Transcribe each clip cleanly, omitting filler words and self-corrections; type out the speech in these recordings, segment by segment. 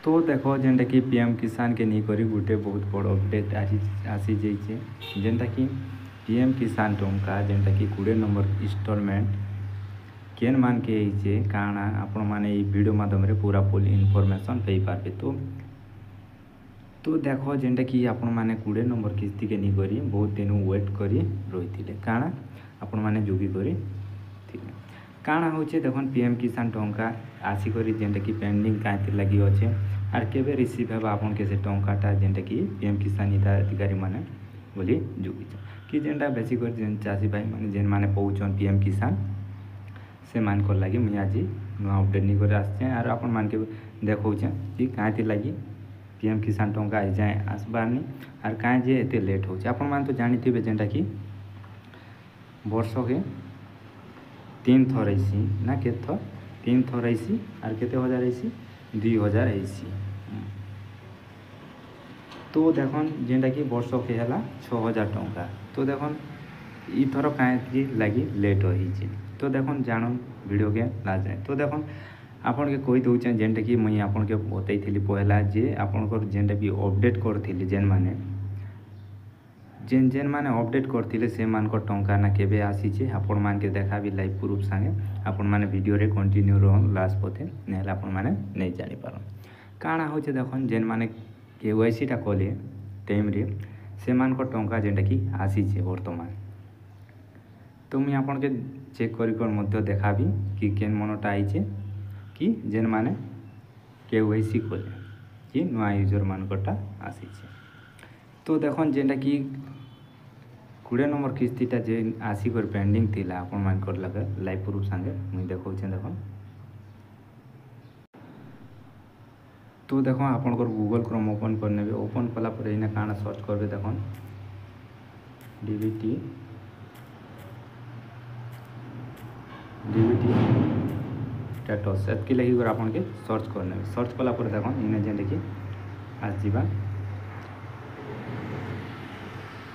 तो देख जेनटा कि पीएम किसान के नहीं करी गोटे बहुत बड़ अपडेट आसी जाइए जेनटा कि पीएम किसान टंका जेनटा कि 20 नंबर इंस्टॉलमेंट केन मान के होइछे काଣା आपण माने ई वीडियो माध्यम रे पूरा फुल इनफॉरमेशन पाई पारबे। तो देख जेनटा कि आपण माने 20 नंबर किस्ती के नहीं करी बहुत दिन वेट करी रही काଣା आपण माने जोगी करी काଣା होचे देखन पीएम किसान टंका आसिक जेनटा कि पेंडिंग कहीं लगी अच्छे आर केबे रिसीव हेबा आपन के से टंकाटा जेनटा कि पीएम किसान हिताधिकारी माने बोली जोगी कि जेनटा बेसी कर जेन चाषी भाई माने जेन माने पहुँचन पीएम किसान से मान कर लगी मुझे आज नुआ अपडेट नहीं कर आसचे आर आपन मान के देखौचे कि कहीं लगी पीएम किसान टंका आज जाए आसबार नहीं आर कहीं जे एते लेट हो आपन मान तो जानी थे जेनटा कि वर्ष के 3 थर आईसी ना के थर 3 थर आईसी आर केते हजार आईसी 2000 आईसी। तो देखन जेनटा कि वर्ष के है 6000 टंका तो देखन इथर कहीं लगी लेट हो तो देखन जानन वीडियो के लास्ट जाए तो देखन आपन के कही दौचे जेनटा कि मुई आपन के बतई पहला जे आपन जेनटा भी अपडेट करी जेन माने जेन माने अपडेट करथिले से मान को टंका ना केबे आसीचे आपण मान के देखा भी लाइव प्रूफ संगे आपण माने वीडियो रे कंटिन्यू रहन लास्ट पथे नेला आपण माने नहीं जानि पारन काଣା होचे देखन जेन माने केवाईसी टा कले टाइम रे से मान को टंका जेनटा कि आसीचे वर्तमान तो मुई आपण के चेक करी कर मध्य देखाबी कि केन मनटा आइचे कि जेन माने केवाईसी कले कि नुआ यूजर मान कोटा आसीचे। तो देखन जेनटा कि 20 नंबर किस्तीटा जे आसिक पेंडिंग थिला आपण मान कर लगे लाइव प्रूफ संगे मुई देखौछे देखन तो देखो आपण को गूगल क्रोम ओपन करने ओपन कला पर इना काना सर्च करबे देखन डीबीटी स्टेटस एतकी लगी कर आपण के सर्च करने सर्च कला पर देखन इने जेंटे कि आज जीवा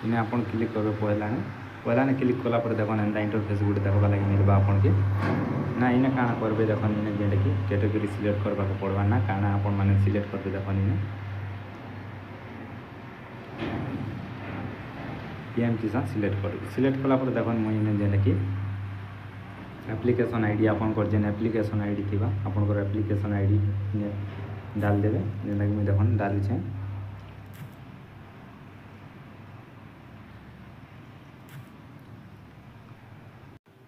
इन्हें आपन क्लिक करबे पहला ने क्लिक कला पर देखन एंदा इंटरफेस गुड देखबा लागि मिलबा आपन के ना इने काना करबे देखन इने जेंटा कि कैटेगरी सिलेक्ट करबा को पड़बा ना काना आपन माने सिलेक्ट करबे देखन इने पीएम किसान सिलेक्ट कला पर देखन मुई इने जेंटा कि एप्लीकेशन आईडी आपन कर जेन एप्लीकेशन आईडी थिबा आपन कर एप्लीकेशन आईडी ने डाल देबे जेंटा कि मुई देखन डाली छे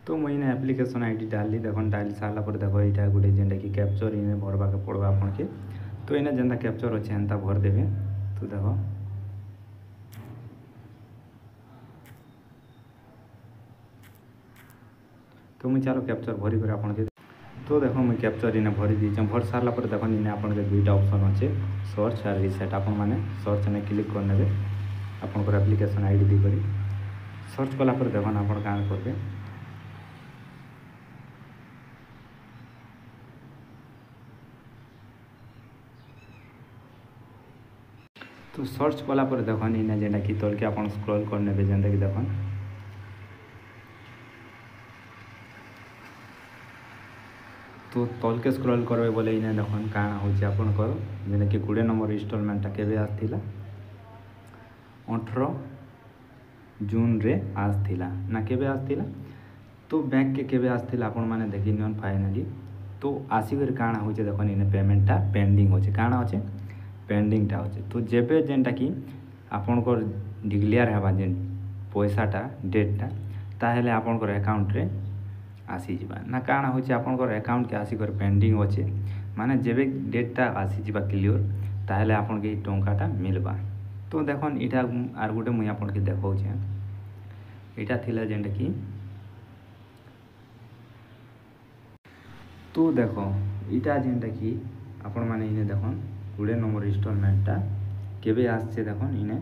तो मुझे एप्लीकेशन आईडी डाली देखन डाली सारा पर देख यहाँ गोटे जेनटा कि कैप्चर इने भरवा के पड़वा आपन के तो इने जेनता कैप्चर अच्छे एंता भर देवे तो देख तो मुझे चलो कैप्चर भरी कर आपन के तो देखो मुझे कैप्चर इने भरी दी भर सारा पर देखन इने आपन के दुईटा ऑप्शन अच्छे सर्च और रिसेट आपन माने सर्च ने क्लिक करने आपन को एप्लीकेशन आईडी दी करी सर्च कला पर देखन आपन काम करबे तो सर्च कला पर देखन इने जेनटा कि तल के आपन स्क्रॉल करने जेनटा कि देखन तो तल के स्क्रॉल करबे बोले इने देखन काना होचे आपन कर जेना कि 20 नंबर इंस्टॉलमेंट केबे आस्थिला 18 जून रे आस्थिला ना केबे आस्थिला तो बैंक के केबे आस्थिला आपन माने देखि नियन फाइनली तो आसिकर काना होचे देखन इने पेमेंटटा पेंडिंग होचे काना होचे पेंडिंगटा होचे तो जेबे जेनटा कि आपन को डिक्लेयर हेबा जेन पैसाटा डेटटा ताहेले आपन को अकाउंट रे आसी जिबा ना काना होचे आपन को अकाउंट के आसिकर पेंडिंग होचे माने जेबे डेटटा आसी जिबा क्लियर ताहेले आपन के टंकाटा मिलबा। तो देखन इटा आर गोटे मुई आपन के देखौछे इटा थिला जेनटा कि तो देखो इटा जेनटा कि आपन माने इने देखन 20 नंबर इंस्टॉलमेंटटा केबे आसছে देखन इने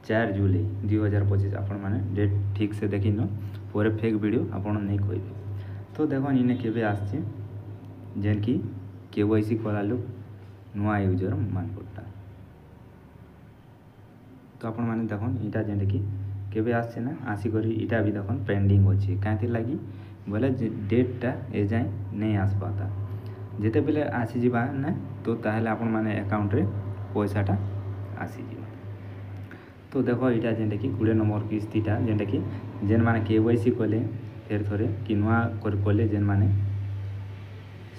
4 जुलाई 2025 आपन माने डेट ठीक से देखि न पूरे फेक वीडियो आपन नहीं कहबे तो देखन इने केबे आसছে जेन कि केवाईसी करालु नुआ यूजर मान कोटा तो आपन माने देखन इटा जेंटा कि केबे आसছে ना आसी करी इटा भी देखन पेंडिंग होची कांति लागि बोले डेटटा ए जाय नहीं आस पाता ଯେତେବେଳେ ଆସିଯିବା ନା ତ ତାହେଲେ ଆପଣମାନେ ଆକାଉଣ୍ଟରେ ପଇସାଟା ଆସିଯିବ। ତ ଦେଖ ଏଇଟା ଯେନ୍ଟାକି 20 ନମ୍ବର କିସ୍ତିଟା ଯେନ୍ଟାକି ଯେନ୍ମାନେ KYC କଲେ ଫେର୍ ଥରେ କି ନୂଆ କରି କଲେ ଯେନ୍ମାନେ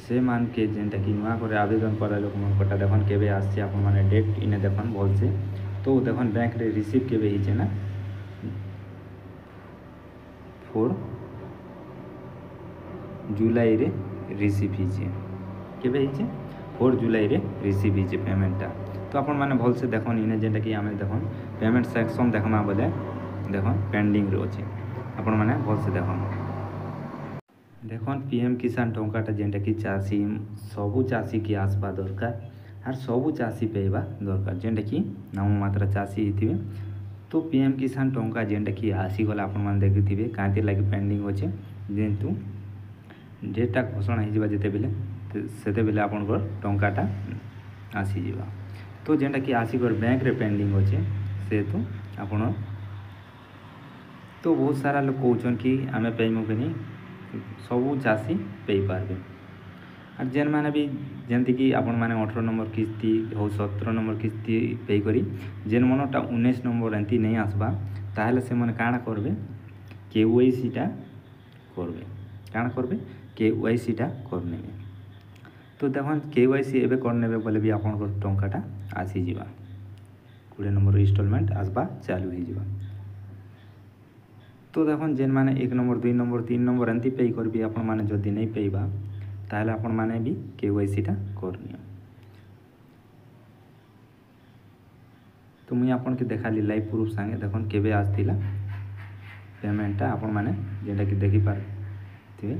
ସେମାନକେ ଯେନ୍ଟାକି ନୂଆ କରି ଆବେଦନ କଲା ଲୋକମାନଙ୍କଟା ଦେଖନ୍ କେବେ ଆସିଛି ଆପଣମାନେ ଡେଟ୍ ଇନେ ଦେଖନ୍ ଭଲସେ। ତ ଦେଖନ୍ ବ୍ୟାଙ୍କରେ ରିସିଭ୍ କେବେ ହେଇଛେ ନା 4 ଜୁଲାଇରେ ରିସିଭ୍ ହେଇଛେ। କେବେ ହେଇଛେ 4 ଜୁଲାଇରେ ରିସିଭ୍ ହେଇଛେ পেমেন্টটা। তো ଆପଣମାନେ ଭଲସେ ଦେଖନ୍ ଇନେ ଯେନ୍ଟାକି ଆମେ ଦେଖନ୍ পেমেন্ট ସେକ୍ସନ୍ ଦେଖମା ବୋଲେ ଦେଖନ୍ ପେଣ୍ଡିଂରେ ଅଛେ। ଆପଣମାନେ ଭଲସେ ଦେଖନ୍ PM କିଷାନ ଟଙ୍କାଟା ଯେନ୍ଟାକି ଚାଷୀ ସବୁ ଚାଷୀକି ଆସବା ଦରକାର ଆର୍ ସବୁ ଚାଷୀ ପାଇବା ଦରକାର ଯେନ୍ଟାକି ନାମମାତ୍ର ଚାଷୀ ହେଇଥିବେ। ତ PM କିଷାନ ଟଙ୍କା ଯେନ୍ଟାକି ଆସିଗଲା ଆପଣମାନେ ଦେଖିଥିବେ କାଁଥିର୍ ଲାଗି ପେଣ୍ଡିଂ ଅଛେ ଯେହେତୁ ଡେଟ୍ଟା ଘୋଷଣା ହେଇଯିବା ଯେତେବେଲେ ସେତେବେଲେ ଆପଣଙ୍କର ଟଙ୍କାଟା ଆସିଯିବା। ତ ଯେନ୍ଟାକି ଆସିକରି ବ୍ୟାଙ୍କରେ ପେଣ୍ଡିଂ ଅଛେ ସେହେତୁ ଆପଣ ତ ବହୁତ ସାରା ଲୋକ କହୁଛନ୍ କି ଆମେ ପାଇମୁ କି ନି ସବୁ ଚାଷୀ ପାଇପାରବେ। আর ଯେନ୍ମାନେ ବି ଯେମିତିକି ଆପଣମାନେ 18 ନମ୍ବର କିସ୍ତି ହଉ 17 ନମ୍ବର କିସ୍ତି ପାଇକରି ଯେନ୍ ମନଟା 19 ନମ୍ବର ଏମିତି ନେଇ ଆସବା ତାହେଲେ ସେମାନେ କାଣା করবে KYCଟା করবে। କାଣା করবে KYCଟା କରିନେବେ। তো দেখুন KYC ଏବେ କରିନେବେ ବୋଲେ ବି ଆପଣଙ୍କର ଟଙ୍କାଟା ଆସିଯିବା 20 ନମ୍ବର ଇନଷ୍ଟଲମେଣ୍ଟ আসবা ଚାଲୁ ହେଇଯିବା। তো দেখুন ଯେନ୍ମାନେ 1 ନମ୍ବର 2 ନମ୍ବର 3 ନମ୍ବର ଏମିତି ପେ କରିବି ଆପଣମାନେ ଯଦି ନେଇ ପାଇବା ତାହେଲେ ଆପଣମାନେ ବି KYCଟା କରିନିଅ। তো ମୁଇଁ ଆପଣଙ୍କୁ ଦେଖାଲି ଲାଇଭ୍ ପ୍ରୁଫ୍ ସାଙ୍ଗେ ଦେଖୁନ୍ କେବେ ଆସିଥିଲା ପେମେଣ୍ଟଟା ଆପଣମାନେ ଯେନ୍ଟାକି ଦେଖିପାରୁଥିବେ।